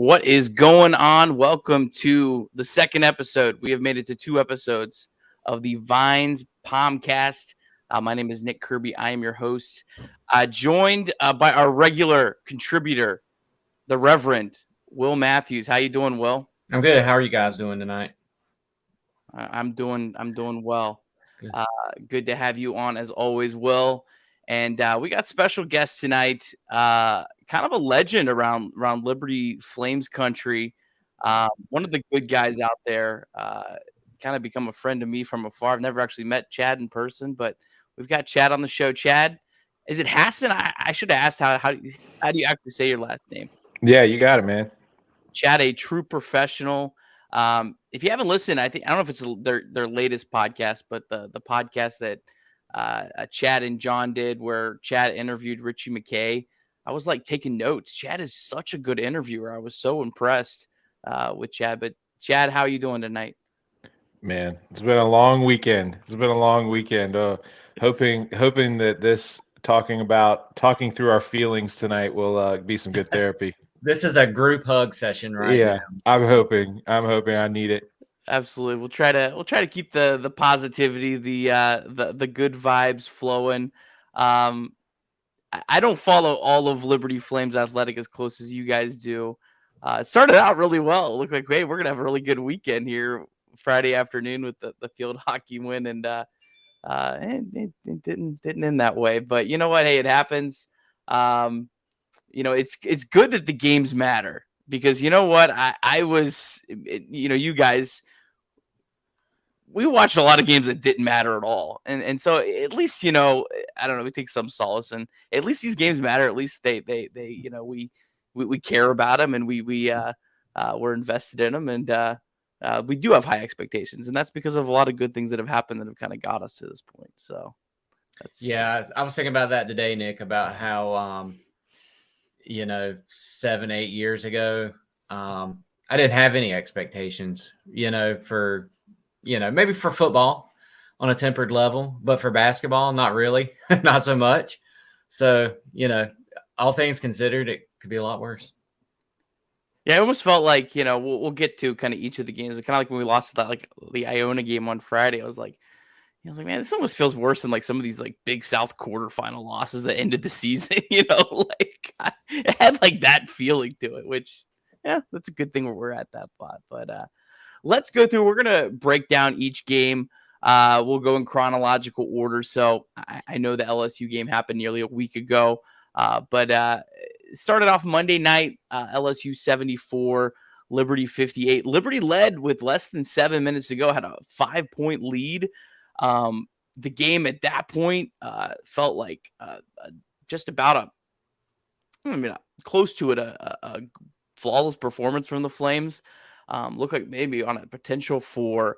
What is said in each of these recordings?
What is going on? Welcome to the second episode. We have made it to 2 episodes of the VinesPomcast. My name is Nick Kirby. I am your host, joined by our regular contributor, the Reverend Will Matthews. How you doing, Will? I'm good. How are you guys doing tonight? I'm doing well. Good. Good to have you on as always, Will. And we got special guests tonight. Kind of a legend around Liberty Flames country. One of the good guys out there. Kind of become a friend to me from afar. I've never actually met Chad in person, but we've got Chad on the show. Chad, is it Hassan? I should have asked how do you actually say your last name? Yeah, you got it, man. Chad, a true professional. If you haven't listened, I don't know if it's their latest podcast, but the podcast that Chad and John did, where Chad interviewed Richie McKay. I was like taking notes. Chad is such a good interviewer. I was so impressed with Chad. But Chad, how are you doing tonight? Man, it's been a long weekend. Hoping that this talking through our feelings tonight will be some good therapy. This is a group hug session, right? Yeah, now. I'm hoping I need it. Absolutely. We'll try to keep the positivity, the good vibes flowing. I don't follow all of Liberty Flames Athletic as close as you guys do. It started out really well. It looked like, hey, we're gonna have a really good weekend here Friday afternoon with the field hockey win, and it didn't end that way. But you know what? Hey, it happens. It's good that the games matter, because you know what? I was, you guys, we watched a lot of games that didn't matter at all. And so at least, I don't know, we take some solace, and at least these games matter. At least they we care about them, and we're invested in them, and we do have high expectations, and that's because of a lot of good things that have happened that have kind of got us to this point. So yeah, I was thinking about that today, Nick, about how 7-8 years ago, I didn't have any expectations, for maybe for football on a tempered level, but for basketball, not really, not so much. So, all things considered, it could be a lot worse. Yeah, I almost felt like, we'll get to kind of each of the games. Kind of like when we lost that, like the Iona game on Friday. I was like, man, this almost feels worse than like some of these like Big South quarterfinal losses that ended the season. Like it had like that feeling to it, which, yeah, that's a good thing where we're at that spot. But let's go through. We're gonna break down each game. We'll go in chronological order. So I know the LSU game happened nearly a week ago, but started off Monday night. LSU 74, Liberty 58. Liberty led with less than 7 minutes to go. Had a 5-point lead. The game at that point felt like just about close to it, a flawless performance from the Flames. Looked like maybe on a potential for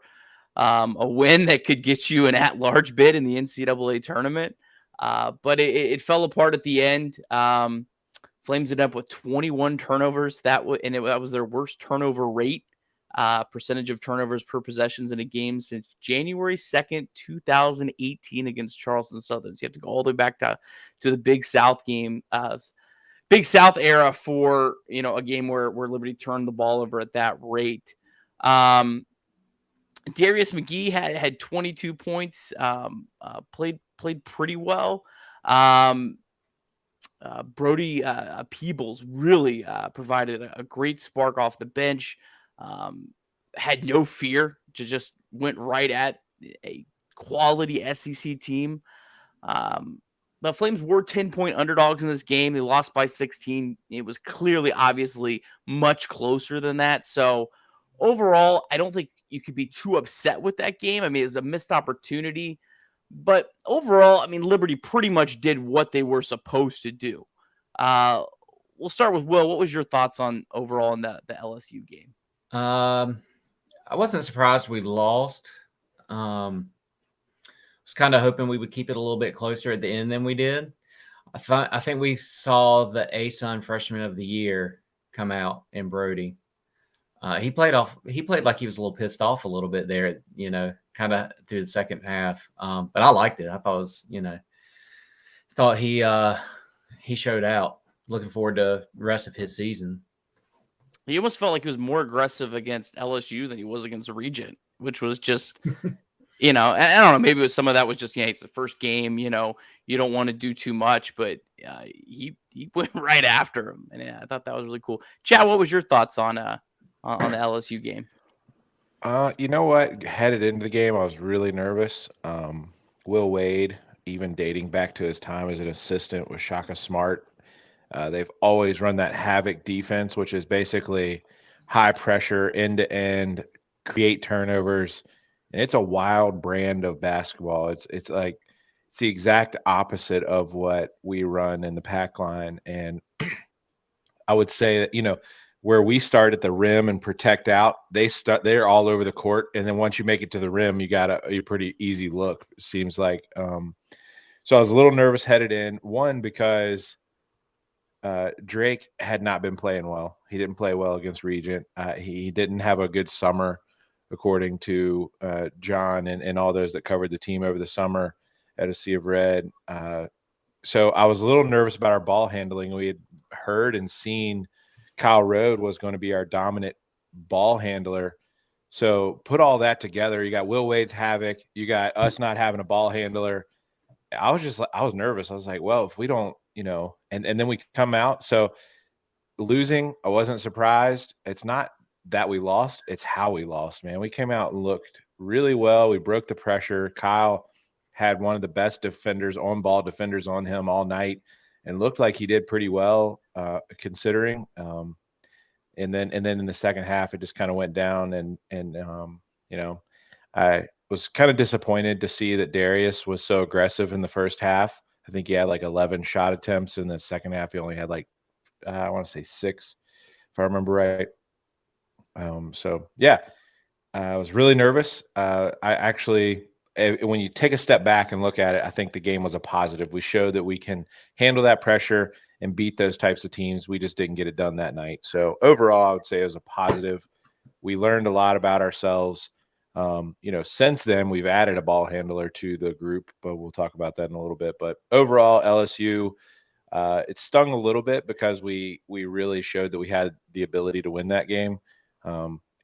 a win that could get you an at-large bid in the NCAA tournament. But it fell apart at the end. Flames ended up with 21 turnovers. That was their worst turnover rate. Percentage of turnovers per possessions in a game since January 2nd, 2018 against Charleston Southern. So you have to go all the way back to the Big South game, Big South era for, a game where Liberty turned the ball over at that rate. Darius McGee had 22 points, played pretty well. Brody Peebles really provided a great spark off the bench. Had no fear, just went right at a quality SEC team. The Flames were 10-point underdogs in this game. They lost by 16. It was clearly, obviously, much closer than that. So overall, I don't think you could be too upset with that game. I mean, it was a missed opportunity. But overall, I mean, Liberty pretty much did what they were supposed to do. We'll start with Will. What was your thoughts on overall in the LSU game? I wasn't surprised we lost. Was kind of hoping we would keep it a little bit closer at the end than we did. I think we saw the ASUN freshman of the year come out in Brody. He played like he was a little pissed off a little bit there, kind of through the second half. But I liked it. I thought it was, thought he showed out. Looking forward to the rest of his season. He almost felt like he was more aggressive against LSU than he was against Regent, which was just, and I don't know, maybe it was some of that was just, it's the first game, you don't want to do too much, but he went right after him, and I thought that was really cool. Chad, what was your thoughts on the LSU game? You know what? Headed into the game, I was really nervous. Will Wade, even dating back to his time as an assistant with Shaka Smart, they've always run that havoc defense, which is basically high pressure, end to end, create turnovers, and it's a wild brand of basketball. It's like it's the exact opposite of what we run in the pack line. And I would say that, where we start at the rim and protect out, they're all over the court. And then once you make it to the rim, you got a pretty easy look, it seems like. So I was a little nervous headed in, one, because Drake had not been playing well. He didn't play well against Regent. He didn't have a good summer, according to John and all those that covered the team over the summer at a Sea of Red. So I was a little nervous about our ball handling. We had heard and seen Kyle Rode was going to be our dominant ball handler. So put all that together. You got Will Wade's havoc. You got us not having a ball handler. I was nervous. I was like, well, if we don't, and then we come out. So losing, I wasn't surprised. It's not that we lost, it's how we lost, man. We came out and looked really well. We broke the pressure. Kyle had one of the best defenders, on ball defenders on him all night, and looked like he did pretty well, considering. And then in the second half, it just kind of went down, and I was kind of disappointed to see that Darius was so aggressive in the first half. I think he had like 11 shot attempts. In the second half, he only had like, I want to say 6, if I remember right. So yeah, I was really nervous. I actually, when you take a step back and look at it, I think the game was a positive. We showed that we can handle that pressure and beat those types of teams. We just didn't get it done that night. So overall, I would say it was a positive. We learned a lot about ourselves. Since then, we've added a ball handler to the group, but we'll talk about that in a little bit. But overall, LSU, it stung a little bit because we really showed that we had the ability to win that game.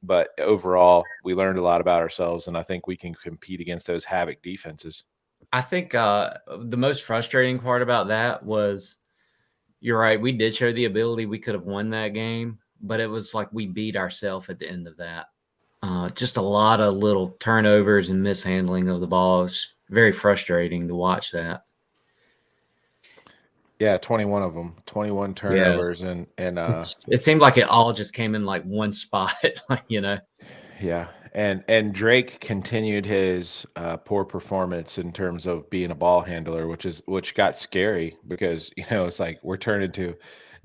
But overall, we learned a lot about ourselves, and I think we can compete against those havoc defenses. I think the most frustrating part about that was, you're right, we did show the ability. We could have won that game, but it was like we beat ourselves at the end of that. Just a lot of little turnovers and mishandling of the ball. It's very frustrating to watch that. Yeah, 21 of them, 21 turnovers, and it seemed like it all just came in like one spot, Yeah, and Drake continued his poor performance in terms of being a ball handler, which got scary because it's like we're turning to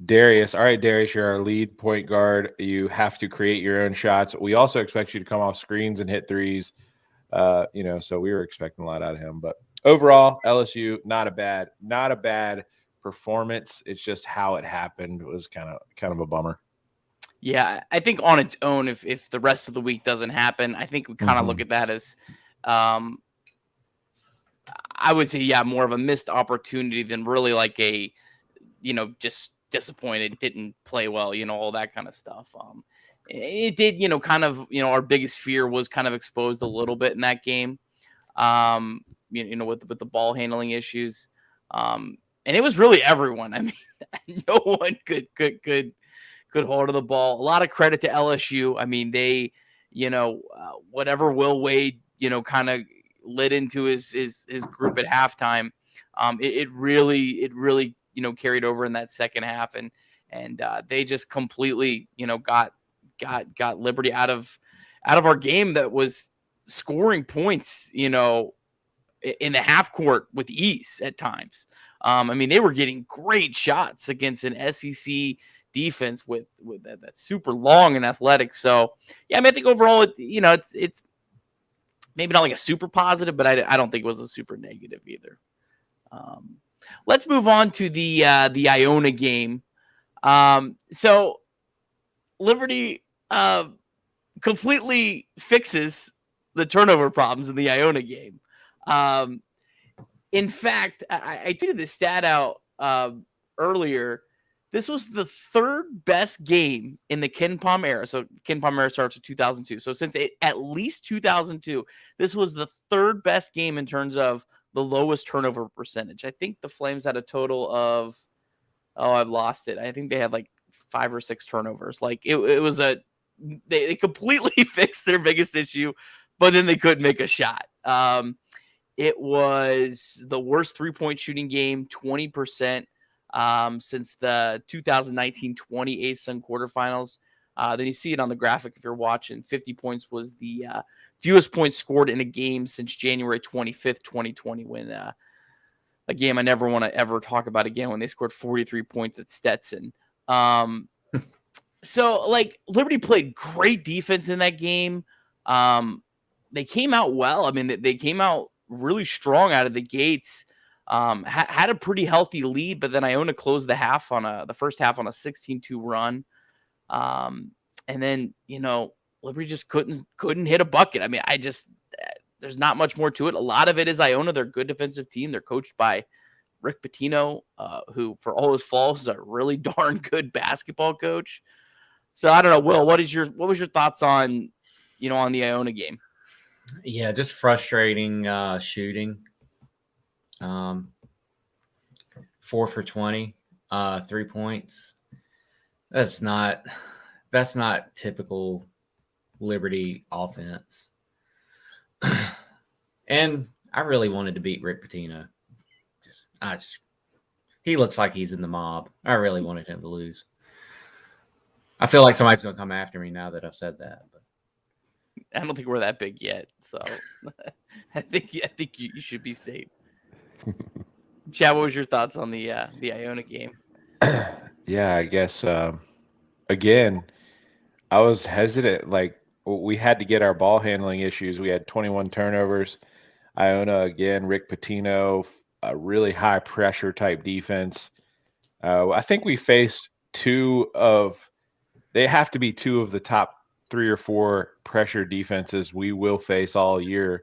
Darius. All right, Darius, you're our lead point guard. You have to create your own shots. We also expect you to come off screens and hit threes. So we were expecting a lot out of him. But overall, LSU, not a bad performance. It's just how it happened. It was kind of a bummer. Yeah, I think on its own, if the rest of the week doesn't happen, I think we kind of look at that as, I would say, more of a missed opportunity than really like a, just disappointed, didn't play well, all that kind of stuff. It did, kind of, our biggest fear was kind of exposed a little bit in that game, with the ball handling issues. And it was really everyone. I mean, no one could hold of the ball. A lot of credit to LSU. I mean, they, whatever Will Wade, kind of lit into his group at halftime. It really, carried over in that second half, and they just completely, got Liberty out of our game that was scoring points, in the half court with ease at times. I mean, they were getting great shots against an SEC defense with that super long and athletic. So yeah, I mean, I think overall, it's maybe not like a super positive, but I don't think it was a super negative either. Let's move on to the Iona game. So Liberty completely fixes the turnover problems in the Iona game. In fact, I tweeted this stat out earlier. This was the third best game in the Ken Palm era. So Ken Palm era starts in 2002. So since at least 2002, this was the third best game in terms of the lowest turnover percentage. I think the Flames had a total of, I've lost it. I think they had like 5 or 6 turnovers. Like it was they completely fixed their biggest issue, but then they couldn't make a shot. It was the worst 3-point shooting game, 20%, since the 2019-20 ASUN quarterfinals. Then you see it on the graphic if you're watching. 50 points was the fewest points scored in a game since January 25th, 2020, when a game I never want to ever talk about again, when they scored 43 points at Stetson. So, like, Liberty played great defense in that game. They came out well. I mean, they came out really strong out of the gates. Had a pretty healthy lead, but then Iona closed the first half on a 16-2 run. And then, Liberty just couldn't hit a bucket. I mean, there's not much more to it. A lot of it is Iona. They're a good defensive team. They're coached by Rick Pitino, who, for all his faults, is a really darn good basketball coach. So I don't know, Will, what was your thoughts on the Iona game? Yeah, just frustrating shooting. 4 for 20, 3 points. That's not typical Liberty offense. And I really wanted to beat Rick Pitino. He looks like he's in the mob. I really wanted him to lose. I feel like somebody's going to come after me now that I've said that. But I don't think we're that big yet, so I think you should be safe. Chad, what was your thoughts on the Iona game? Yeah, I guess again, I was hesitant. Like, we had to get our ball handling issues. We had 21 turnovers. Iona again, Rick Pitino, a really high pressure type defense. I think we faced they have to be 2 of the top 3 or 4 pressure defenses we will face all year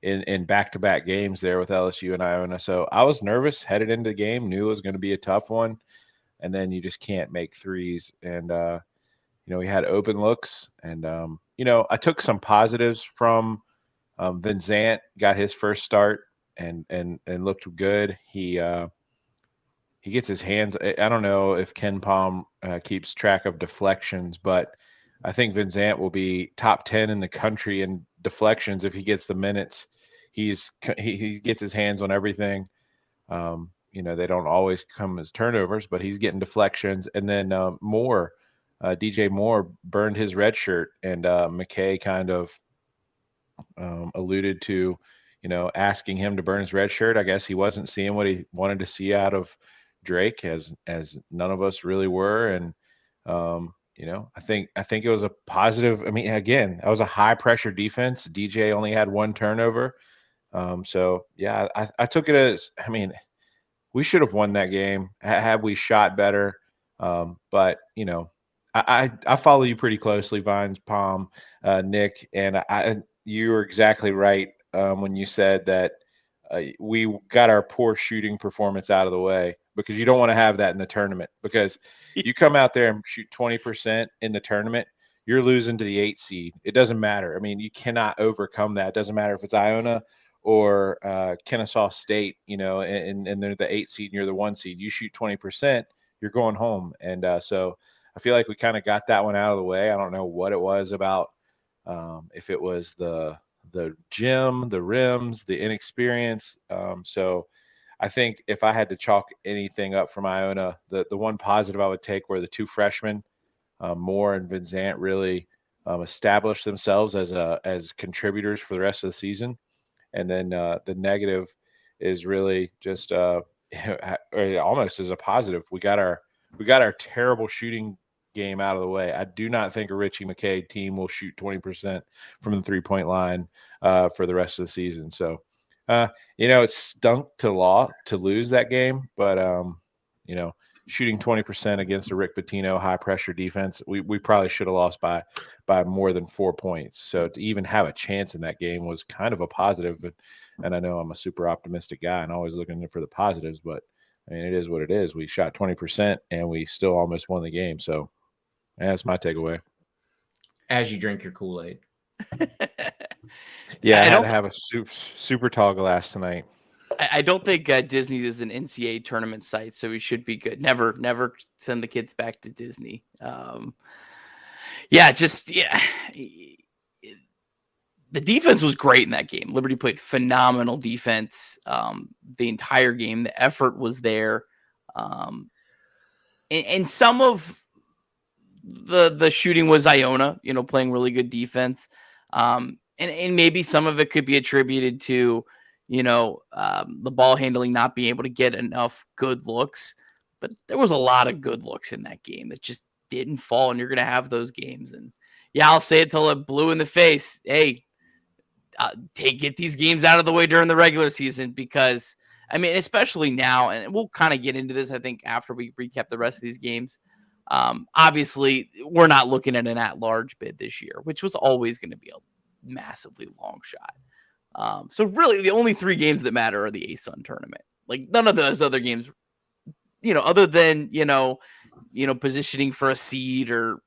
in back-to-back games there with LSU and Iona. So I was nervous headed into the game, knew it was going to be a tough one, and then you just can't make threes. And we had open looks, and I took some positives from Vincent. Got his first start and looked good. He gets his hands. I don't know if Ken Palm keeps track of deflections, but I think Vincent will be top 10 in the country in deflections if he gets the minutes. He gets his hands on everything. They don't always come as turnovers, but he's getting deflections. And then DJ Moore burned his red shirt, and McKay kind of alluded to, asking him to burn his red shirt. I guess he wasn't seeing what he wanted to see out of Drake, as none of us really were. And I think it was a positive. I mean, again, that was a high pressure defense. DJ only had 1 turnover. So yeah, I took it as, I mean, we should have won that game had we shot better. But I follow you pretty closely, Vines, Palm, Nick, and you were exactly right when you said that we got our poor shooting performance out of the way, because you don't want to have that in the tournament, because you come out there and shoot 20% in the tournament, you're losing to the 8 seed. It doesn't matter. I mean, you cannot overcome that. It doesn't matter if it's Iona or Kennesaw State, and they're the 8 seed and you're the 1 seed. You shoot 20%, you're going home. And so I feel like we kind of got that one out of the way. I don't know what it was about, if it was the gym, the rims, the inexperience. So I think if I had to chalk anything up from Iona, the one positive I would take were the 2 freshmen, Moore and Vincent, really established themselves as contributors for the rest of the season. And then the negative is really just almost as a positive. We got our terrible shooting game out of the way. I do not think a Richie McKay team will shoot 20% from the 3-point line for the rest of the season. So, it stunk to lose that game, but shooting 20% against a Rick Pitino high pressure defense, we probably should have lost by more than 4 points. So to even have a chance in that game was kind of a positive. And I know I'm a super optimistic guy and always looking for the positives, but I mean, it is what it is. We shot 20% and we still almost won the game. So that's my takeaway. As you drink your Kool-Aid. Yeah, I had don't to have a super tall glass tonight. I don't think Disney is an NCAA tournament site, so we should be good. Never send the kids back to Disney. Yeah. The defense was great in that game. Liberty played phenomenal defense the entire game. The effort was there, and some of the shooting was Iona, playing really good defense, and maybe some of it could be attributed to the ball handling not being able to get enough good looks. But there was a lot of good looks in that game that just didn't fall, and you're going to have those games. And yeah, I'll say it till it blew in the face. Hey, get these games out of the way during the regular season, because I mean, especially now, and we'll kind of get into this, I think, after we recap the rest of these games. Obviously, we're not looking at an at-large bid this year, which was always going to be a massively long shot. So really, the only 3 games that matter are the ASUN tournament. Like, none of those other games, other than positioning for a seed or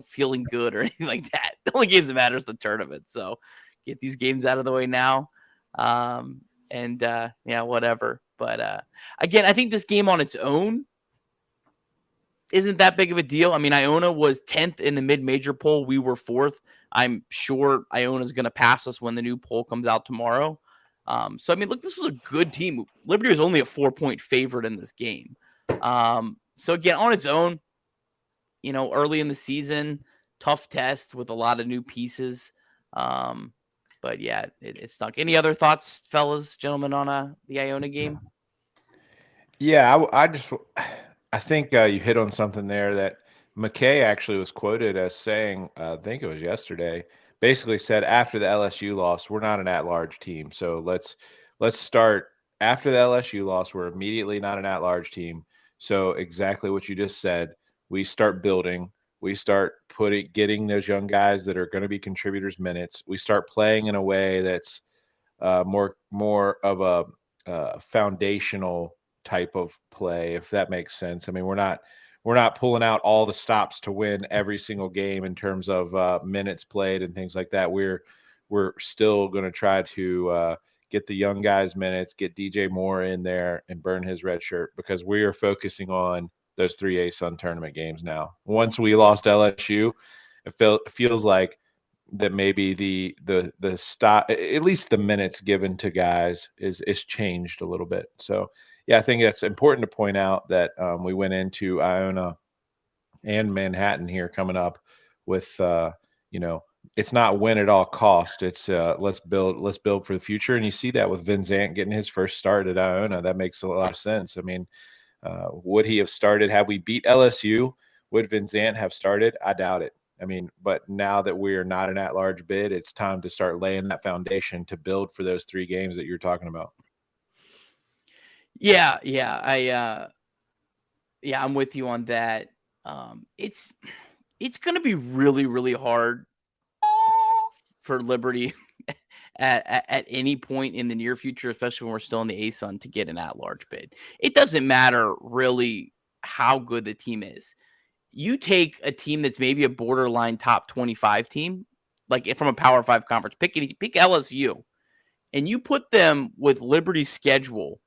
feeling good or anything like that. The only games that matter is the tournament. So get these games out of the way now. Yeah, whatever. But again, I think this game on its own isn't that big of a deal. I mean, Iona was 10th in the mid-major poll. We were 4th. I'm sure Iona's going to pass us when the new poll comes out tomorrow. So, I mean, look, this was a good team. Liberty was only a 4-point favorite in this game. So, again, on its own, early in the season, tough test with a lot of new pieces. But, yeah, it stuck. Any other thoughts, fellas, gentlemen, on the Iona game? Yeah, I think you hit on something there that McKay actually was quoted as saying, I think it was yesterday, basically said after the LSU loss, we're not an at-large team. So let's start after the LSU loss. We're immediately not an at-large team. So exactly what you just said, we start building. We start getting those young guys that are going to be contributors minutes. We start playing in a way that's more of a foundational type of play, if that makes sense. I mean, we're not pulling out all the stops to win every single game in terms of minutes played and things like that. We're still going to try to get the young guys minutes, get DJ Moore in there and burn his red shirt, because we are focusing on those 3 ASUN tournament games now. Once we lost LSU, it feels like that maybe the stop, at least the minutes given to guys is changed a little bit. So yeah, I think it's important to point out that we went into Iona and Manhattan here coming up with it's not win at all cost. It's let's build for the future. And you see that with Vincent getting his first start at Iona. That makes a lot of sense. I mean, would he have started had we beat LSU? Would Vincent have started? I doubt it. I mean, but now that we're not an at-large bid, it's time to start laying that foundation to build for those 3 games that you're talking about. Yeah, I'm with you on that. It's going to be really, really hard for Liberty at any point in the near future, especially when we're still in the ASUN, to get an at-large bid. It doesn't matter really how good the team is. You take a team that's maybe a borderline top 25 team, like from a Power 5 conference, pick LSU, and you put them with Liberty's schedule,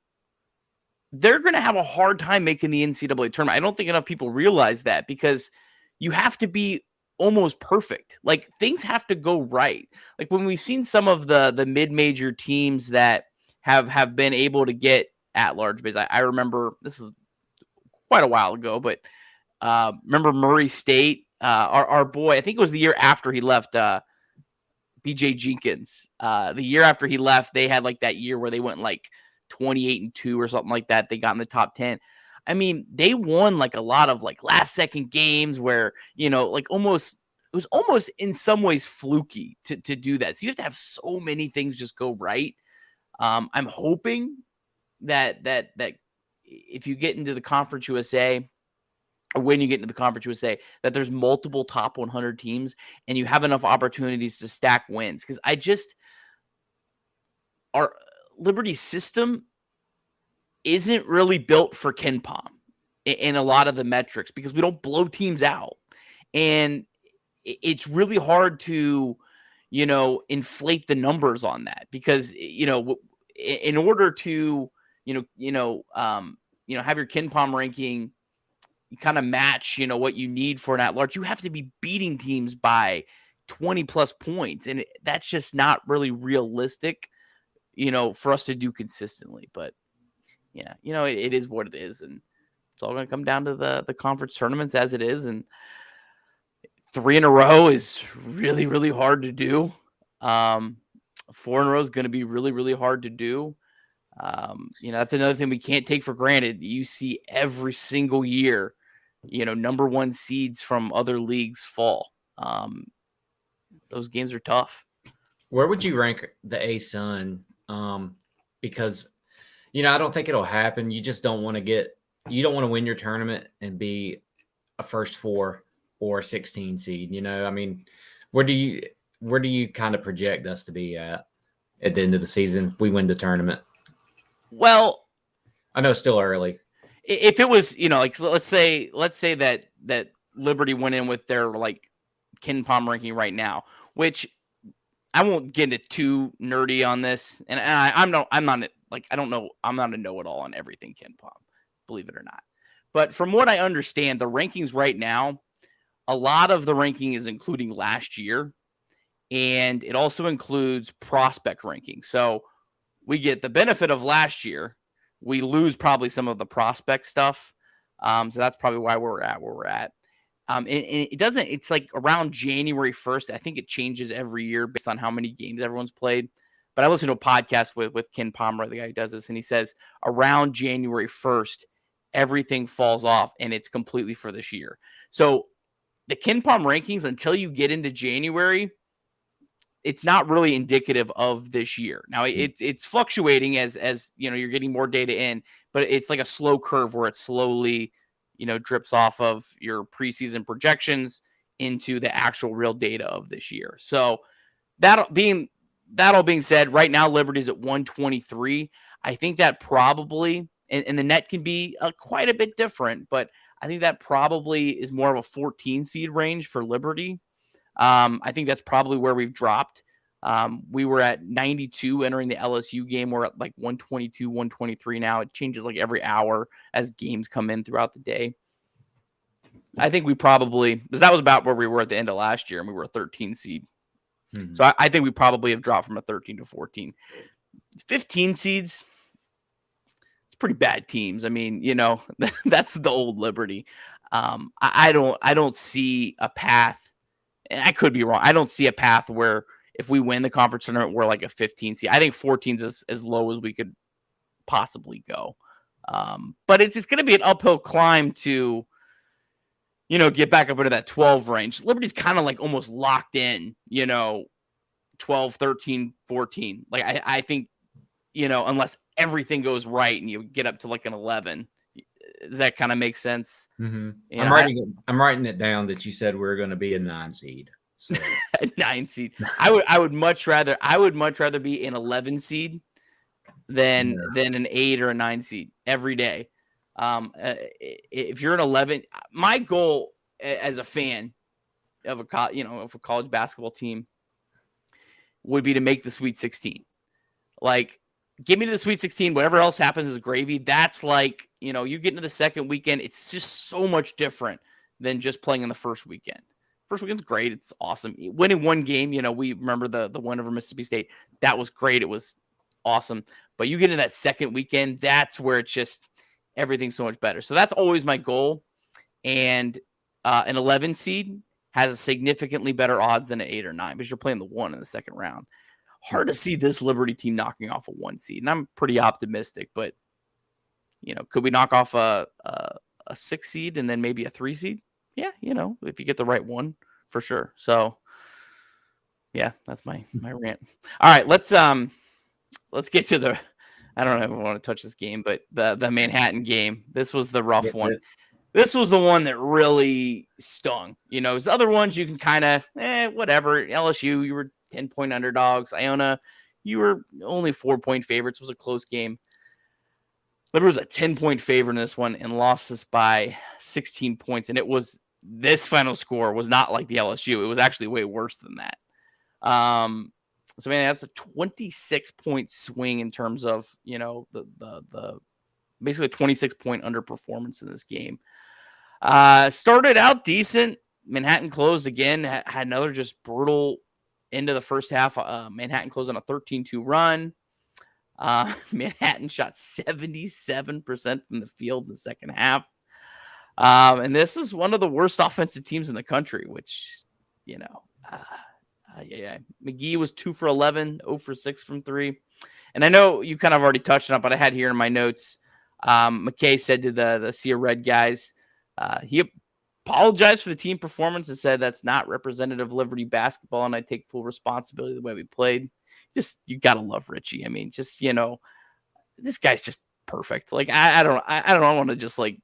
they're going to have a hard time making the NCAA tournament. I don't think enough people realize that, because you have to be almost perfect. Like, things have to go right. Like, when we've seen some of the mid-major teams that have been able to get at-large bids, I remember, this is quite a while ago, but remember Murray State, our boy, I think it was the year after he left, BJ Jenkins. The year after he left, they had like that year where they went like 28-2 or something like that. They got in the top 10. I mean, they won like a lot of like last second games where, like it was almost in some ways fluky to do that. So you have to have so many things just go right. I'm hoping that if you get into the Conference USA, or when you get into the Conference USA, that there's multiple top 100 teams and you have enough opportunities to stack wins. Because our Liberty system isn't really built for KenPom in a lot of the metrics because we don't blow teams out. And it's really hard to, inflate the numbers on that because, in order to, have your KenPom ranking kind of match, what you need for an at-large, you have to be beating teams by 20 plus points. And that's just not really realistic, for us to do consistently. But yeah, it is what it is. And it's all going to come down to the conference tournaments as it is. And 3 in a row is really, really hard to do. 4 in a row is going to be really, really hard to do. That's another thing we can't take for granted. You see every single year, number 1 seeds from other leagues fall. Those games are tough. Where would you rank the A-Sun? Because, I don't think it'll happen. You just don't want to win your tournament and be a first 4 or 16 seed. I mean, where do you kind of project us to be at the end of the season if we win the tournament? Well, I know it's still early. If it was, let's say that Liberty went in with their KenPom ranking right now, which I won't get into too nerdy on this, and I'm not a know-it-all on everything KenPom, believe it or not. But from what I understand, the rankings right now, a lot of the ranking is including last year, and it also includes prospect ranking. So we get the benefit of last year. We lose probably some of the prospect stuff. So that's probably why we're at where we're at. And it doesn't, it's like around January 1st. I think it changes every year based on how many games everyone's played. But I listened to a podcast with Ken Palmer, the guy who does this, and he says around January 1st, everything falls off and it's completely for this year. So the KenPom rankings, until you get into January, it's not really indicative of this year. Now it's fluctuating as you're getting more data in, but it's like a slow curve where it slowly, drips off of your preseason projections into the actual real data of this year. So that all being said, right now Liberty's at 123. I think that probably, and the net can be quite a bit different, but I think that probably is more of a 14 seed range for Liberty. I think that's probably where we've dropped. We were at 92 entering the LSU game. We're at 122, 123 now. It changes every hour as games come in throughout the day. I think we probably, because that was about where we were at the end of last year, and we were a 13 seed. Mm-hmm. So I think we probably have dropped from a 13 to 14. 15 seeds, it's pretty bad teams. I mean, that's the old Liberty. I don't see a path. And I could be wrong. I don't see a path where if we win the conference tournament, we're a 15 seed. I think 14 is as low as we could possibly go. But it's going to be an uphill climb to, get back up into that 12 range. Liberty's kind of almost locked in, 12, 13, 14. I think, unless everything goes right and you get up to an 11. Does that kind of make sense? Mm-hmm. I'm writing it down that you said we're going to be a 9 seed. So. A 9 seed. I would much rather be an 11 seed than an 8 or a 9 seed every day. If you're an 11, my goal as a fan of a college basketball team would be to make the Sweet 16. Get me to the Sweet 16. Whatever else happens is gravy. That's you get into the second weekend. It's just so much different than just playing in the first weekend. First weekend's great. It's awesome. Winning one game, we remember the win over Mississippi State. That was great. It was awesome. But you get into that second weekend, that's where it's just everything's so much better. So that's always my goal. And an 11 seed has a significantly better odds than an 8 or 9 because you're playing the 1 in the second round. Hard to see this Liberty team knocking off a 1 seed. And I'm pretty optimistic, but could we knock off a 6 seed and then maybe a 3 seed? Yeah, if you get the right one, for sure. So yeah, that's my rant. All right, let's get to the, I don't know if I want to touch this game, but the Manhattan game. This was the rough one. This was the one that really stung. There's other ones you can kind of, whatever. LSU, you were 10-point underdogs. Iona, you were only 4-point favorites. It was a close game. Liberty was a 10-point favorite in this one and lost this by 16 points. And this final score was not like the LSU. It was actually way worse than that. So man, that's a 26-point swing in terms of, the basically a 26-point underperformance in this game. Started out decent. Manhattan closed again, had another just brutal end of the first half. Manhattan closed on a 13-2 run. Manhattan shot 77% from the field in the second half. And this is one of the worst offensive teams in the country, which, McGee was 2 for 11, 0 for 6 from 3. And I know you kind of already touched on it, but I had here in my notes, McKay said to the Sea Red guys, he apologized for the team performance and said that's not representative of Liberty basketball, and I take full responsibility of the way we played. Just, you gotta love Richie. I mean, just, this guy's just perfect. Like, I don't want to just, like,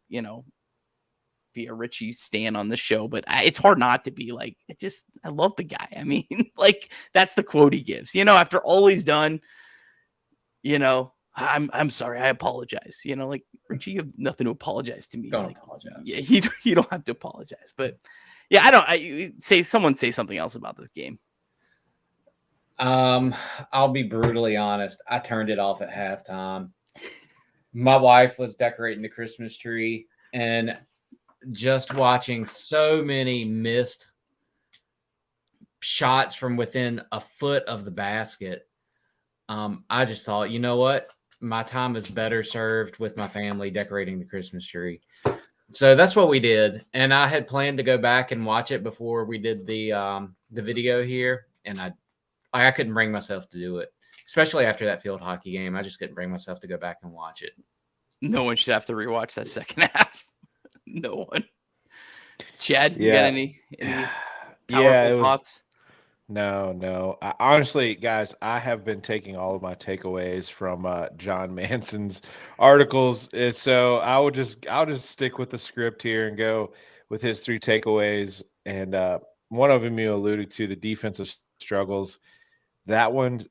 be a Richie stan on the show, but it's hard not to be. Like, I love the guy. I mean, like, that's the quote he gives, after all he's done. I'm sorry, I apologize. Like, Richie, you have nothing to apologize to me. Don't apologize. Yeah, you don't have to apologize. But yeah, someone say something else about this game. I'll be brutally honest. I turned it off at halftime. My wife was decorating the Christmas tree, and just watching so many missed shots from within a foot of the basket, I just thought, you know what? My time is better served with my family decorating the Christmas tree. So that's what we did. And I had planned to go back and watch it before we did the video here. And I couldn't bring myself to do it, especially after that field hockey game. I just couldn't bring myself to go back and watch it. No one should have to rewatch that second half. No one. Chad, you got any powerful thoughts? No. Honestly, guys, I have been taking all of my takeaways from John Manson's articles, so I'll just stick with the script here and go with his 3 takeaways. And one of them you alluded to, the defensive struggles. That one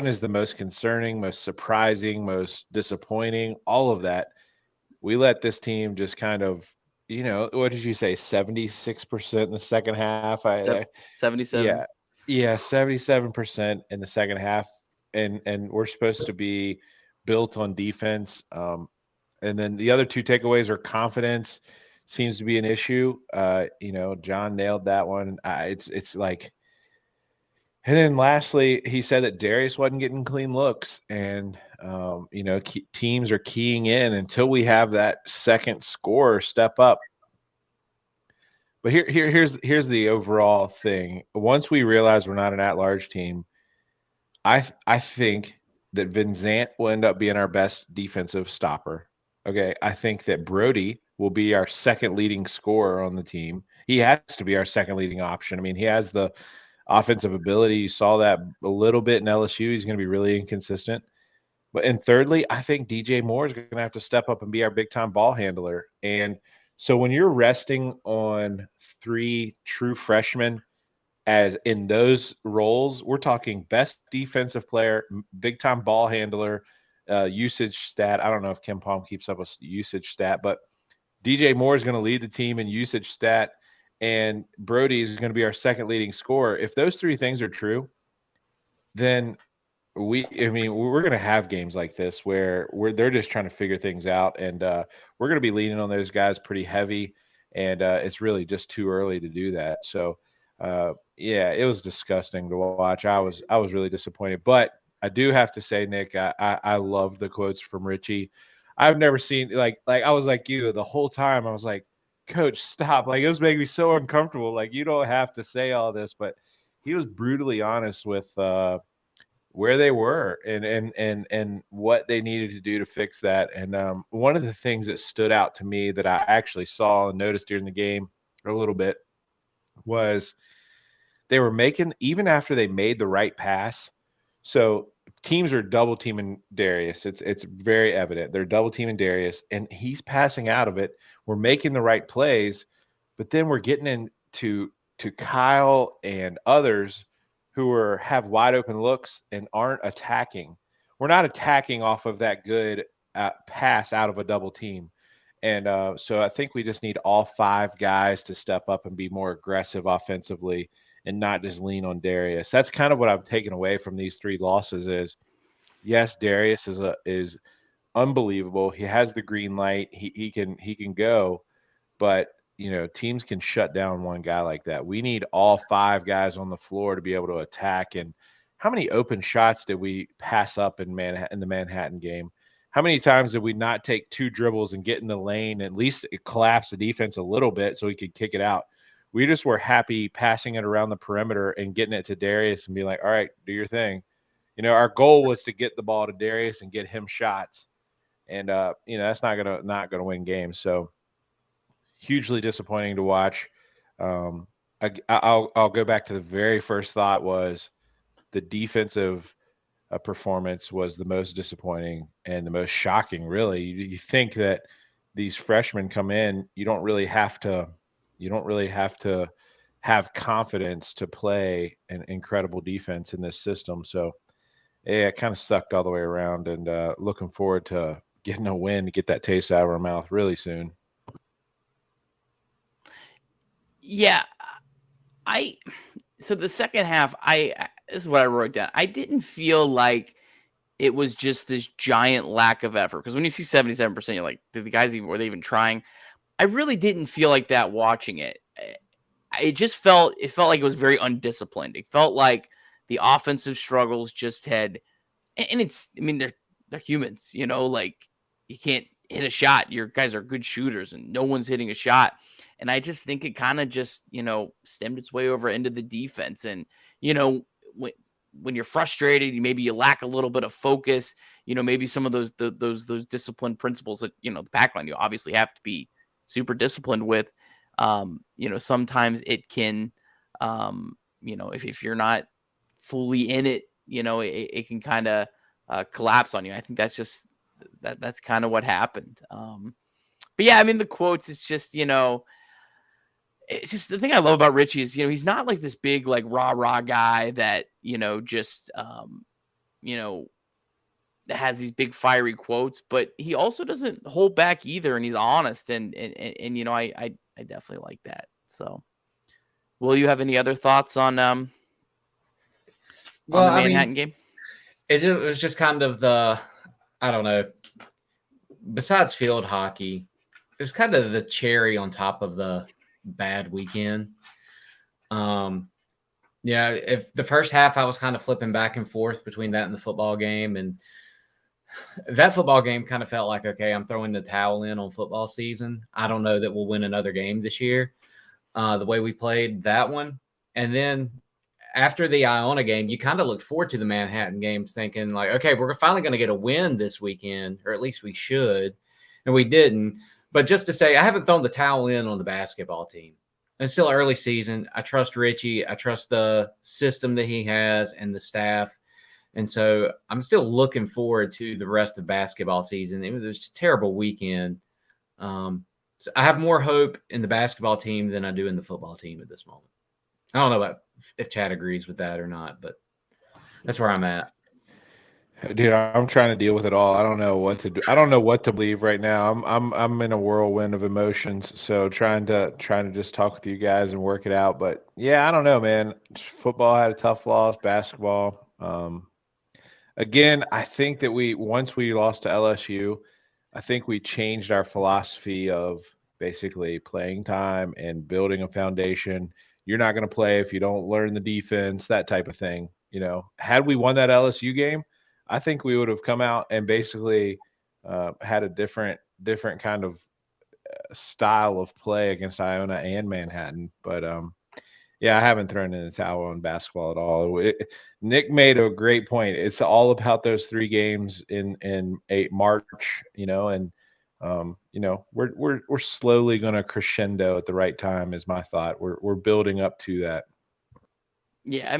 is the most concerning, most surprising, most disappointing. All of that. We let this team just kind of, what did you say, 76% in the second half? 77. Yeah, 77% in the second half, and we're supposed to be built on defense. And then the other 2 takeaways are confidence seems to be an issue. John nailed that one. It's like, and then lastly, he said that Darius wasn't getting clean looks, and teams are keying in until we have that second scorer step up. But here's the overall thing. Once we realize we're not an at-large team, I think that Van Zandt will end up being our best defensive stopper. Okay, I think that Brody will be our second leading scorer on the team. He has to be our second leading option. I mean, he has the offensive ability. You saw that a little bit in LSU. He's going to be really inconsistent. And thirdly, I think DJ Moore is going to have to step up and be our big-time ball handler. And so when you're resting on 3 true freshmen as in those roles, we're talking best defensive player, big-time ball handler, usage stat. I don't know if Kim Palm keeps up a usage stat, but DJ Moore is going to lead the team in usage stat, and Brody is going to be our second leading scorer. If those 3 things are true, then we're going to have games like this where they're just trying to figure things out, and we're going to be leaning on those guys pretty heavy, and it's really just too early to do that. So, it was disgusting to watch. I was really disappointed, but I do have to say, Nick, I love the quotes from Richie. I've never seen like I was like you the whole time. I was like, Coach, stop! Like, it was making me so uncomfortable. Like, you don't have to say all this, but he was brutally honest with where they were and what they needed to do to fix that. And one of the things that stood out to me that I actually saw and noticed during the game a little bit was they were making, even after they made the right pass. So teams are double teaming Darius. It's very evident. They're double teaming Darius, and he's passing out of it. We're making the right plays, but then we're getting into Kyle and others who have wide open looks and aren't attacking. We're not attacking off of that good pass out of a double team. And so I think we just need all 5 guys to step up and be more aggressive offensively and not just lean on Darius. That's kind of what I've taken away from these 3 losses is, yes, Darius is unbelievable. He has the green light. He can go, but teams can shut down one guy like that. We need all 5 guys on the floor to be able to attack. And how many open shots did we pass up in the Manhattan game? How many times did we not take 2 dribbles and get in the lane, at least collapse the defense a little bit so we could kick it out? We just were happy passing it around the perimeter and getting it to Darius and be like, all right, do your thing. Our goal was to get the ball to Darius and get him shots. And that's not gonna win games. So hugely disappointing to watch. I'll go back to the very first thought was the defensive performance was the most disappointing and the most shocking. Really, you think that these freshmen come in, you don't really have to have confidence to play an incredible defense in this system. So yeah, it kind of sucked all the way around, and looking forward to getting a win to get that taste out of our mouth really soon. Yeah, so the second half, this is what I wrote down. I didn't feel like it was just this giant lack of effort, because when you see 77%, you're like, were they even trying? I really didn't feel like that watching it. It felt like it was very undisciplined. It felt like the offensive struggles just had, and they're humans, like you can't hit a shot. Your guys are good shooters and no one's hitting a shot. And I just think it kind of just, stemmed its way over into the defense. And, when you're frustrated, maybe you lack a little bit of focus, maybe some of those discipline principles that, the pack line, you obviously have to be super disciplined with. Sometimes it can, if you're not fully in it, it can kind of collapse on you. I think that's kind of what happened. But yeah, the quotes, it's just, it's just the thing I love about Richie is, he's not like this big, like rah guy that, just, that has these big fiery quotes, but he also doesn't hold back either. And he's honest. And I definitely like that. So will you have any other thoughts on the Manhattan game? It was just kind of I don't know, besides field hockey, it was kind of the cherry on top of the bad weekend. If the first half I was kind of flipping back and forth between that and the football game, and that football game kind of felt like, okay, I'm throwing the towel in on football season. I don't know that we'll win another game this year, the way we played that one. And then after the Iona game, you kind of look forward to the Manhattan games thinking like, okay, we're finally going to get a win this weekend, or at least we should. And we didn't. But just to say, I haven't thrown the towel in on the basketball team. It's still early season. I trust Richie. I trust the system that he has and the staff. And so I'm still looking forward to the rest of basketball season. It was a terrible weekend. So I have more hope in the basketball team than I do in the football team at this moment. I don't know if Chad agrees with that or not, but that's where I'm at. Dude, I'm trying to deal with it all. I don't know what to do. I don't know what to believe right now. I'm in a whirlwind of emotions. So trying to just talk with you guys and work it out. But yeah, I don't know, man. Football had a tough loss. Basketball. Again, I think that once we lost to LSU, I think we changed our philosophy of basically playing time and building a foundation. You're not going to play if you don't learn the defense, that type of thing. Had we won that LSU game, I think we would have come out and basically had a different kind of style of play against Iona and Manhattan. But yeah, I haven't thrown in the towel on basketball at all. Nick made a great point. It's all about those 3 games in March, and we're slowly going to crescendo at the right time. Is my thought. We're building up to that. Yeah,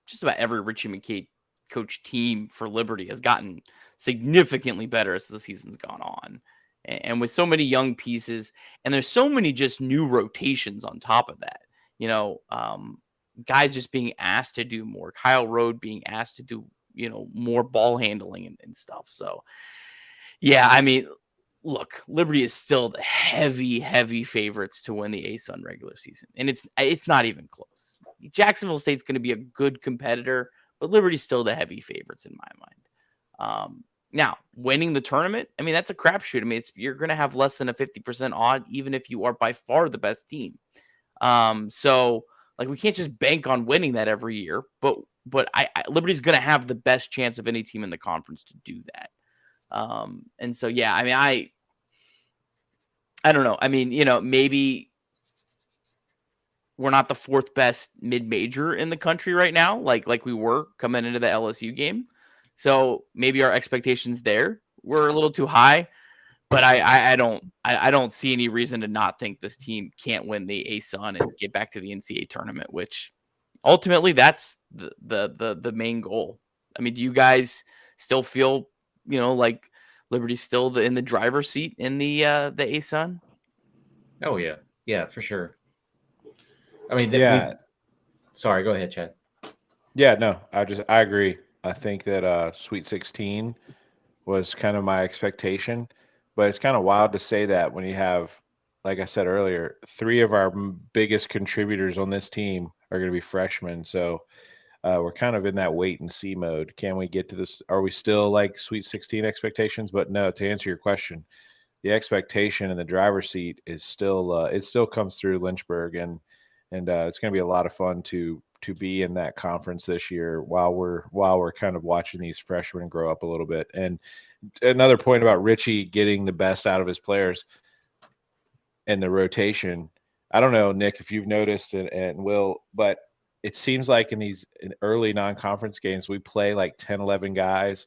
just about every Richie McKay coach team for Liberty has gotten significantly better as the season's gone on. And with so many young pieces, and there's so many just new rotations on top of that, guys just being asked to do more, Kyle Rode being asked to do, more ball handling and stuff. So Yeah, I mean, look, Liberty is still the heavy favorites to win the ASUN regular season, and it's not even close. Jacksonville State's going to be a good competitor, but Liberty's still the heavy favorites in my mind. Now, winning the tournament, I mean, that's a crapshoot. I mean, you're going to have less than a 50% odd, even if you are by far the best team. So like we can't just bank on winning that every year, but Liberty's going to have the best chance of any team in the conference to do that. And so, yeah, I mean, I don't know. I mean, maybe we're not the fourth best mid-major in the country right now, like we were coming into the LSU game. So maybe our expectations there were a little too high, but I don't see any reason to not think this team can't win the ASUN and get back to the NCAA tournament, which ultimately that's the main goal. I mean, do you guys still feel, like Liberty's still in the driver's seat in the ASUN? Oh yeah, for sure. I mean, Yeah. Sorry, go ahead, Chad. Yeah, no, I agree. I think that Sweet 16 was kind of my expectation, but it's kind of wild to say that when you have, like I said earlier, three of our biggest contributors on this team are going to be freshmen. So we're kind of in that wait and see mode. Can we get to this? Are we still like Sweet 16 expectations? But no, to answer your question, the expectation in the driver's seat is still it still comes through Lynchburg, and it's going to be a lot of fun to be in that conference this year while we're kind of watching these freshmen grow up a little bit. And another point about Richie getting the best out of his players and the rotation. I don't know, Nick, if you've noticed and Will, but it seems like in early non-conference games, we play like 10, 11 guys.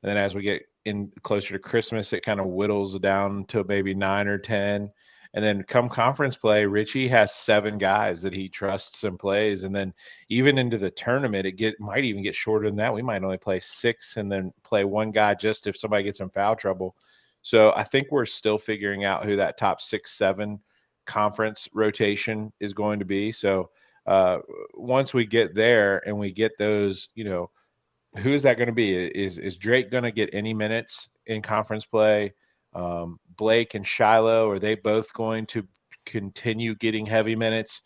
And then as we get in closer to Christmas, it kind of whittles down to maybe 9 or 10. And then come conference play, Richie has 7 guys that he trusts and plays. And then even into the tournament, might even get shorter than that. We might only play 6 and then play 1 guy just if somebody gets in foul trouble. So I think we're still figuring out who that top 6, 7 conference rotation is going to be. So once we get there and we get those, who is that going to be? Is Drake going to get any minutes in conference play? Blake and Shiloh, are they both going to continue getting heavy minutes?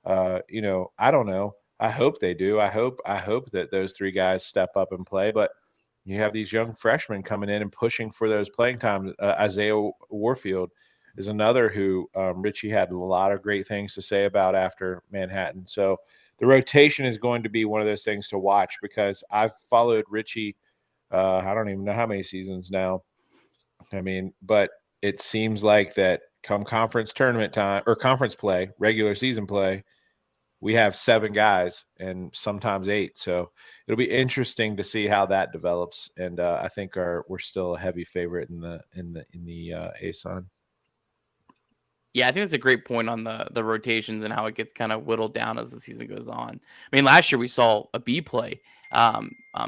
I don't know. I hope they do. I hope that those 3 guys step up and play. But you have these young freshmen coming in and pushing for those playing times. Isaiah Warfield is another who Richie had a lot of great things to say about after Manhattan. So the rotation is going to be one of those things to watch because I've followed Richie. I don't even know how many seasons now. I mean, but it seems like that come conference tournament time or conference play, regular season play, we have 7 guys and sometimes 8. So it'll be interesting to see how that develops. And I think we're still a heavy favorite in the ASUN. Yeah, I think that's a great point on the rotations and how it gets kind of whittled down as the season goes on. I mean, last year we saw a B play,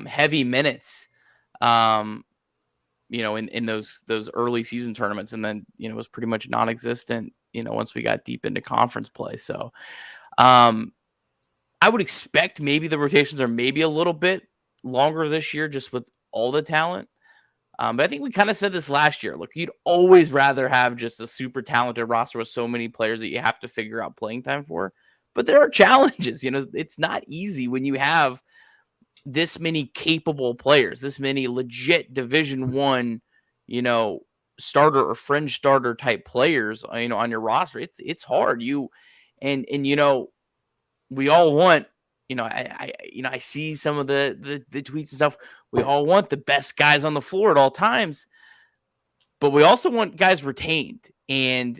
heavy minutes, in those early season tournaments, and then it was pretty much non-existent, once we got deep into conference play. So, I would expect maybe the rotations are maybe a little bit longer this year, just with all the talent. But I think we kind of said this last year. Look, you'd always rather have just a super talented roster with so many players that you have to figure out playing time for. But there are challenges. It's not easy when you have this many capable players, this many legit Division I, starter or fringe starter type players, on your roster. It's hard. We all want, I see some of the tweets and stuff. We all want the best guys on the floor at all times, but we also want guys retained. And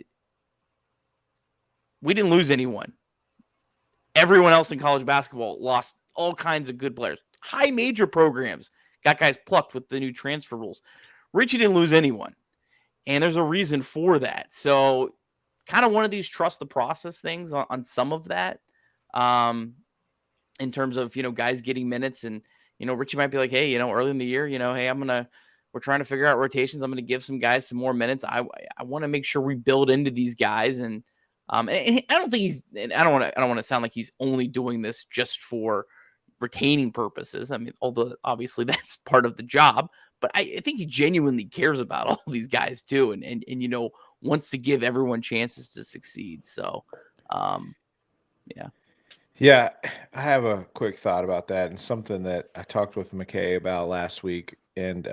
we didn't lose anyone. Everyone else in college basketball lost all kinds of good players. High major programs got guys plucked with the new transfer rules. Richie didn't lose anyone. And there's a reason for that. So kind of one of these trust the process things on some of that. In terms of, guys getting minutes, and, Richie might be like, hey, early in the year, hey, we're trying to figure out rotations. I'm going to give some guys some more minutes. I want to make sure we build into these guys. And I don't think I don't want to sound like he's only doing this just for retaining purposes. I mean, although obviously that's part of the job, but I think he genuinely cares about all these guys too, and wants to give everyone chances to succeed. So, yeah. Yeah, I have a quick thought about that, and something that I talked with McKay about last week. And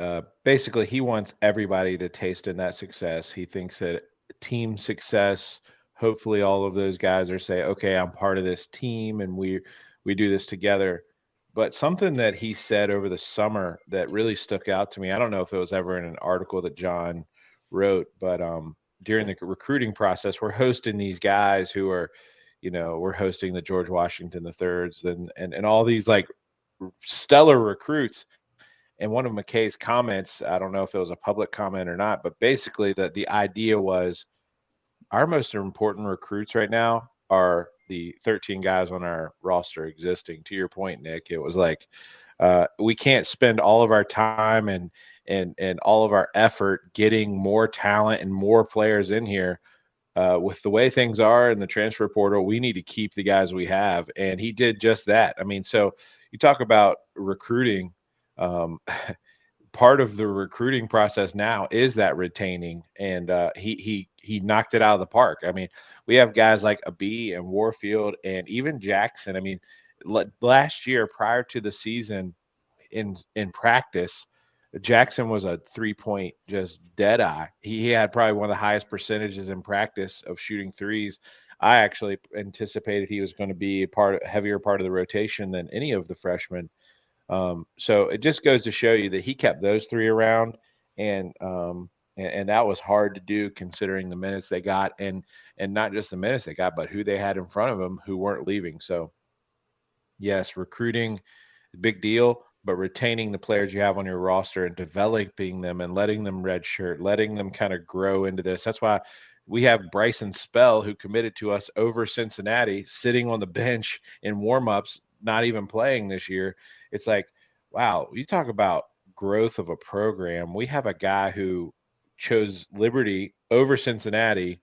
basically, he wants everybody to taste in that success. He thinks that team success, hopefully, all of those guys are say, "Okay, I'm part of this team, and we do this together." But something that he said over the summer that really stuck out to me. I don't know if it was ever in an article that John wrote, but during the recruiting process, we're hosting these guys who are we're hosting the George Washington the thirds and all these like stellar recruits. And one of McKay's comments, I don't know if it was a public comment or not, but basically the idea was our most important recruits right now are the 13 guys on our roster existing. To your point, Nick, it was like we can't spend all of our time and all of our effort getting more talent and more players in here with the way things are in the transfer portal, we need to keep the guys we have. And he did just that. I mean, so you talk about recruiting. Um, Part of the recruiting process now is that retaining, and he knocked it out of the park. I mean, we have guys like B and Warfield and even Jackson. I mean, last year prior to the season, in practice, Jackson was a 3-point just dead eye. He had probably one of the highest percentages in practice of shooting threes. I actually anticipated he was going to be heavier part of the rotation than any of the freshmen. So it just goes to show you that he kept those three around, and that was hard to do considering the minutes they got, and not just the minutes they got, but who they had in front of them who weren't leaving. So yes, recruiting, big deal, but retaining the players you have on your roster and developing them and letting them redshirt, letting them kind of grow into this. That's why we have Bryson Spell, who committed to us over Cincinnati, sitting on the bench in warmups, not even playing this year. It's like, wow, you talk about growth of a program. We have a guy who chose Liberty over Cincinnati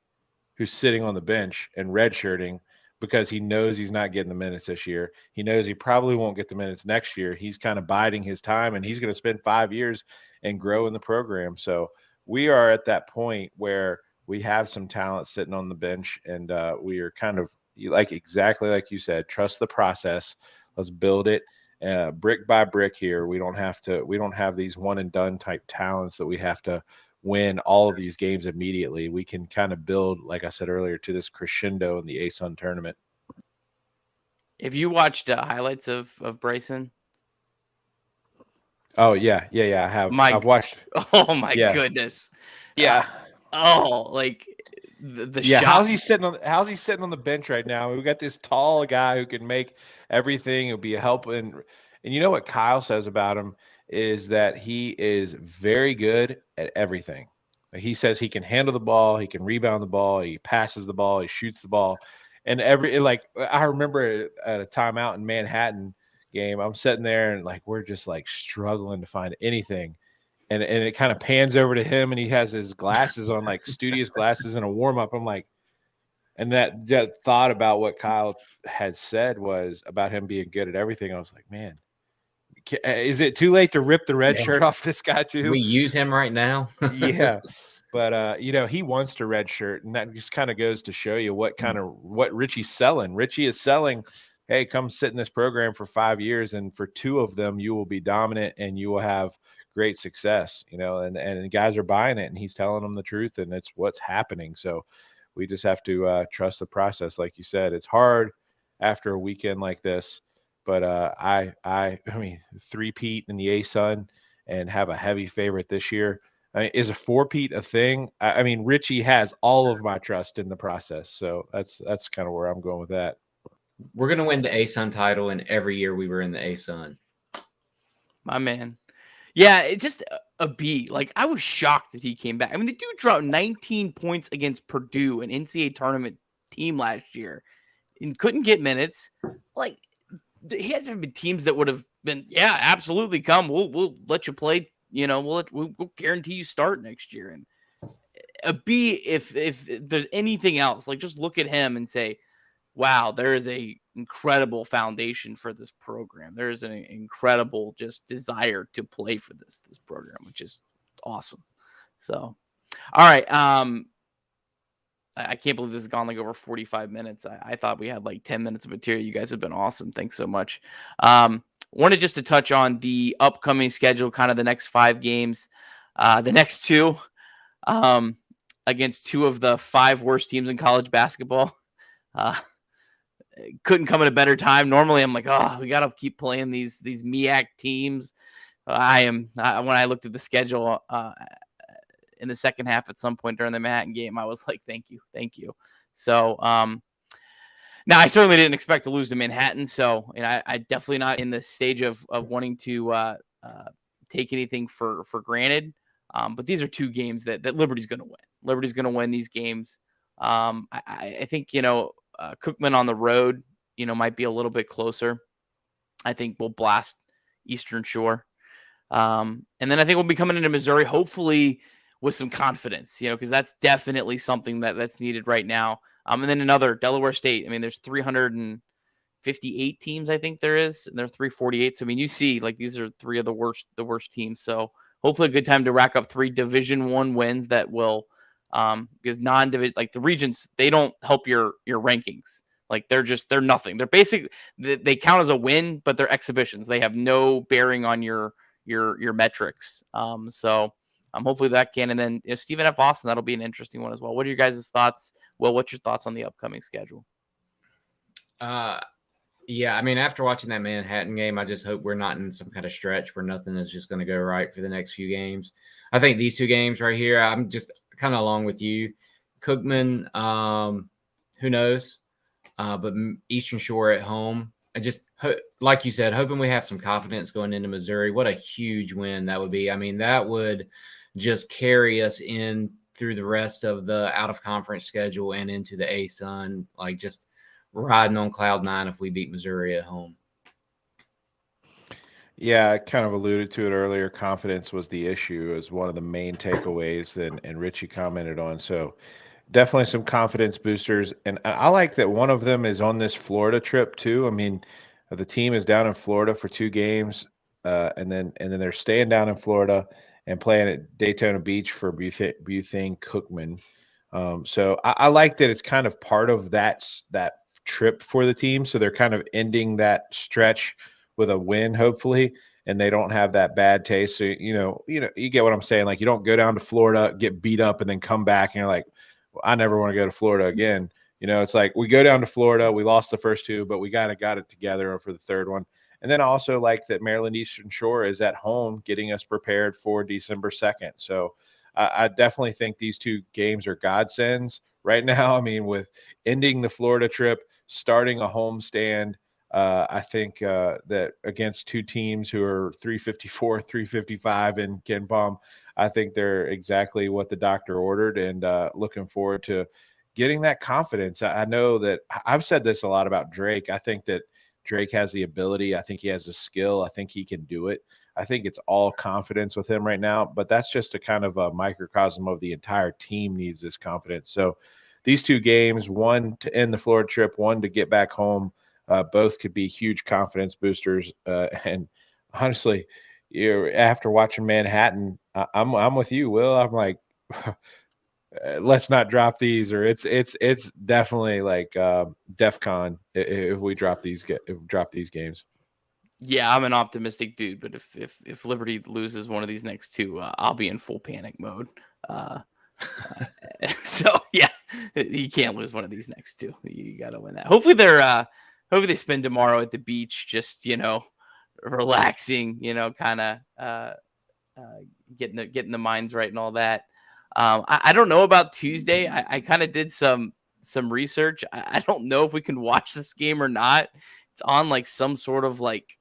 who's sitting on the bench and redshirting because he knows he's not getting the minutes this year. He knows he probably won't get the minutes next year. He's kind of biding his time, and he's going to spend 5 years and grow in the program. So we are at that point where we have some talent sitting on the bench, and we are kind of exactly like you said, trust the process. Let's build it brick by brick here. We don't have these one and done type talents that we have to win all of these games immediately. We can kind of build, like I said earlier, to this crescendo in the ASUN tournament. If you watched highlights of Bryson, oh yeah, I have. I've watched. Oh my Yeah, goodness, yeah. Like the Yeah, shot. how's he sitting on the bench right now? We got this tall guy who can make everything. He'll be a help, and you know what Kyle says about him is that he is very good at everything. He says he can handle the ball, he can rebound the ball, he passes the ball, he shoots the ball, and I remember at a timeout in Manhattan game, I'm sitting there and like we're just like struggling to find anything, and it kind of pans over to him and he has his glasses on, like studious glasses and a warm up. I'm like, and that thought about what Kyle had said was about him being good at everything. I was like, man, is it too late to rip the red shirt off this guy too? We use him right now. Yeah. But he wants to red shirt, and that just kind of goes to show you what Richie's selling. Richie is selling, hey, come sit in this program for 5 years, and for 2 of them, you will be dominant and you will have great success, and the guys are buying it, and he's telling them the truth, and it's what's happening. So we just have to trust the process. Like you said, it's hard after a weekend like this, but I mean, three-peat in the ASUN and have a heavy favorite this year. I mean, is a 4-peat a thing? I mean, Richie has all of my trust in the process. So that's kind of where I'm going with that. We're going to win the ASUN title, and every year we were in the ASUN. My man. Yeah, it's just a B. Like, I was shocked that he came back. I mean, the dude dropped 19 points against Purdue, an NCAA tournament team last year, and couldn't get minutes. Like, he had to have been teams that would have been, yeah, absolutely, come. We'll let you play. We'll guarantee you start next year. And a B, if there's anything else, like just look at him and say, wow, there is a incredible foundation for this program. There is an incredible just desire to play for this program, which is awesome. So, all right. I can't believe this has gone like over 45 minutes. I thought we had like 10 minutes of material. You guys have been awesome. Thanks so much. Wanted just to touch on the upcoming schedule, kind of the next 5 games. The next 2 against 2 of the 5 worst teams in college basketball. Couldn't come at a better time. Normally I'm like, oh, we got to keep playing these MEAC teams. When I looked at the schedule in the second half at some point during the Manhattan game, I was like, thank you. So now I certainly didn't expect to lose to Manhattan. So, and I definitely not in the stage of wanting to take anything for granted. But these are 2 games that Liberty's going to win. Liberty's going to win these games. I think, Cookman on the road, might be a little bit closer. I think we'll blast Eastern Shore. And then I think we'll be coming into Missouri, hopefully with some confidence, because that's definitely something that's needed right now. And then another Delaware State. I mean, there's 358 teams, I think there is, and they're 348. So, I mean, you see, like, these are 3 of the worst teams. So hopefully a good time to rack up 3 Division I wins that will, because non-division, like the regions, they don't help your rankings. Like they're nothing. They're basically, they count as a win, but they're exhibitions. They have no bearing on your metrics. So hopefully that can, and then Stephen F. Austin, that'll be an interesting one as well. What are your guys' thoughts? Well, what's your thoughts on the upcoming schedule? Yeah, I mean, after watching that Manhattan game, I just hope we're not in some kind of stretch where nothing is just going to go right for the next few games. I think these 2 games right here, I'm just kind of along with you. Cookman, who knows? But Eastern Shore at home. I just, like you said, hoping we have some confidence going into Missouri. What a huge win that would be. I mean, that would just carry us in through the rest of the out-of-conference schedule and into the ASUN, like just riding on cloud 9 if we beat Missouri at home. Yeah, I kind of alluded to it earlier. Confidence was the issue, as one of the main takeaways, and Richie commented on. So definitely some confidence boosters. And I like that one of them is on this Florida trip too. I mean, the team is down in Florida for 2 games, and then they're staying down in Florida and playing at Daytona Beach for Bethune Cookman. So I like that it's kind of part of that trip for the team. So they're kind of ending that stretch with a win, hopefully, and they don't have that bad taste. So, you get what I'm saying. Like, you don't go down to Florida, get beat up, and then come back and you're like, well, I never want to go to Florida again. It's like we go down to Florida, we lost the first 2, but we got it together for the third one. And then I also like that Maryland Eastern Shore is at home getting us prepared for December 2nd. So I definitely think these 2 games are godsends right now. I mean, with ending the Florida trip, starting a homestand, I think that against 2 teams who are 354, 355 in Ken Palm, I think they're exactly what the doctor ordered, and looking forward to getting that confidence. I know that I've said this a lot about Drake. I think that Drake has the ability. I think he has the skill. I think he can do it. I think it's all confidence with him right now, but that's just a kind of a microcosm of the entire team needs this confidence. So these 2 games, one to end the Florida trip, one to get back home, both could be huge confidence boosters. And honestly, after watching Manhattan, I'm with you, Will. I'm like, let's not drop these, or it's definitely like DEFCON if we drop these games. Yeah, I'm an optimistic dude, but if Liberty loses one of these next 2, I'll be in full panic mode. So yeah, you can't lose one of these next 2. You got to win that. Hopefully they spend tomorrow at the beach, just relaxing, kind of getting the minds right and all that. I don't know about Tuesday. I kind of did some research. I don't know if we can watch this game or not. It's on like some sort of like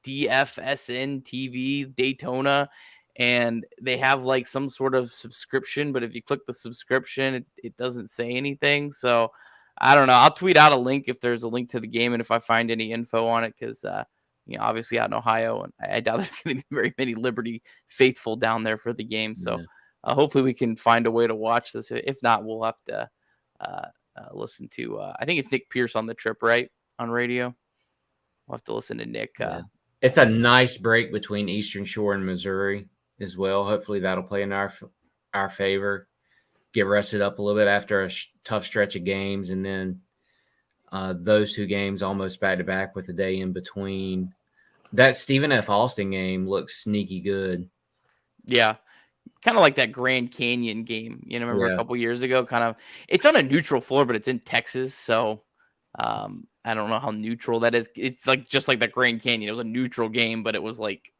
DFSN TV Daytona, and they have like some sort of subscription, but if you click the subscription, it doesn't say anything. So I don't know. I'll tweet out a link if there's a link to the game and if I find any info on it, because obviously out in Ohio, and I doubt there's going to be very many Liberty faithful down there for the game. So hopefully we can find a way to watch this. If not, we'll have to listen to. I think it's Nick Pierce on the trip, right, on radio. We'll have to listen to Nick. Yeah. It's a nice break between Eastern Shore and Missouri as well. Hopefully that'll play in our favor. Get rested up a little bit after a tough stretch of games, and then those 2 games almost back to back with a day in between. That Stephen F. Austin game looks sneaky good. Yeah. Kind of like that Grand Canyon game, remember a couple years ago, it's on a neutral floor, but it's in Texas. So I don't know how neutral that is. It's like, just like that Grand Canyon. It was a neutral game, but it was like,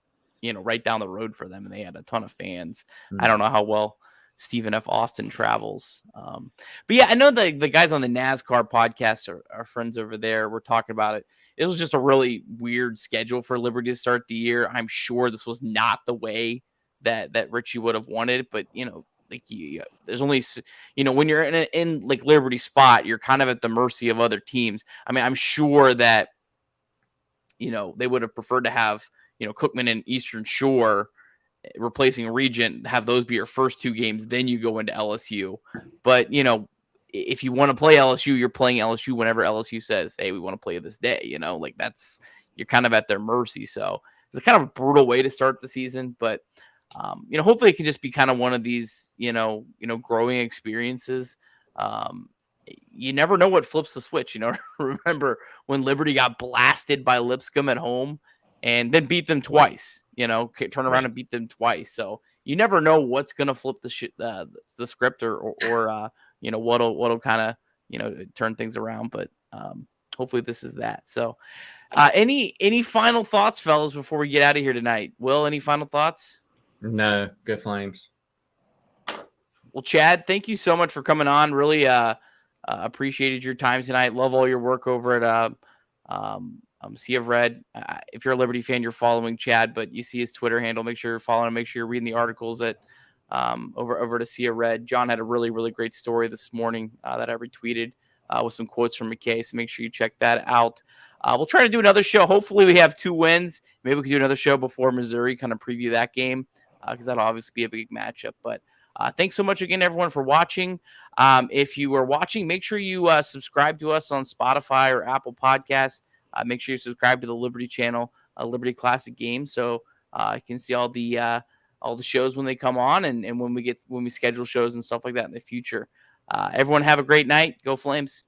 right down the road for them, and they had a ton of fans. I don't know how well Stephen F. Austin travels. But yeah, I know the guys on the NASCAR podcast are friends over there. We're talking about it. It was just a really weird schedule for Liberty to start the year. I'm sure this was not the way that Richie would have wanted, but like there's only, when you're in like Liberty spot, you're kind of at the mercy of other teams. I mean, I'm sure that, they would have preferred to have, Cookman and Eastern Shore replacing Regent, have those be your first 2 games, then you go into LSU. But, if you want to play LSU, you're playing LSU whenever LSU says, hey, we want to play this day, like you're kind of at their mercy. So it's a kind of a brutal way to start the season, but hopefully it can just be kind of one of these, growing experiences. You never know what flips the switch. Remember when Liberty got blasted by Lipscomb at home and then beat them twice, turn around and beat them twice. So you never know what's going to flip the script or what'll kind of, turn things around. But hopefully this is that. So any final thoughts, fellas, before we get out of here tonight? Will, any final thoughts? No, go Flames. Well, Chad, thank you so much for coming on. Really appreciated your time tonight. Love all your work over at Sea of Red. If you're a Liberty fan, you're following Chad, but you see his Twitter handle. Make sure you're following him. Make sure you're reading the articles at over to Sea of Red. John had a really, really great story this morning that I retweeted with some quotes from McKay, so make sure you check that out. We'll try to do another show. Hopefully we have 2 wins. Maybe we can do another show before Missouri, kind of preview that game, because that'll obviously be a big matchup. But thanks so much again, everyone, for watching. If you are watching, make sure you subscribe to us on Spotify or Apple Podcasts. Make sure you subscribe to the Liberty channel, Liberty Classic Games, so you can see all the shows when they come on, and when we schedule shows and stuff like that in the future. Everyone have a great night. Go Flames.